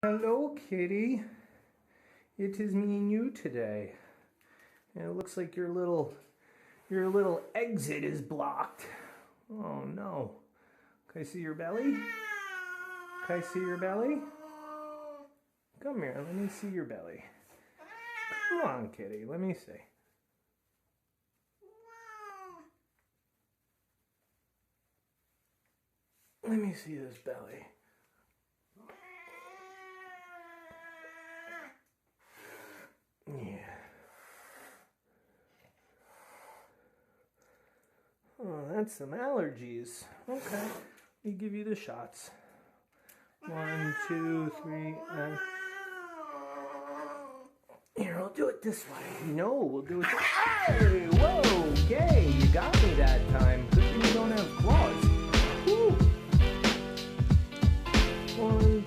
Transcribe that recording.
Hello, kitty. It is me and you today. And it looks like your little exit is blocked. Oh no. Can I see your belly? Can I see your belly? Come here, let me see your belly. Come on, kitty, let me see. Let me see this belly. Yeah. Oh, that's some allergies. Okay, let me give you the shots. 1, 2, 3, and... Here, I'll do it this way. No, we'll do it this way. Hey, whoa, okay, you got me that time. Good thing you don't have claws. Woo. 1,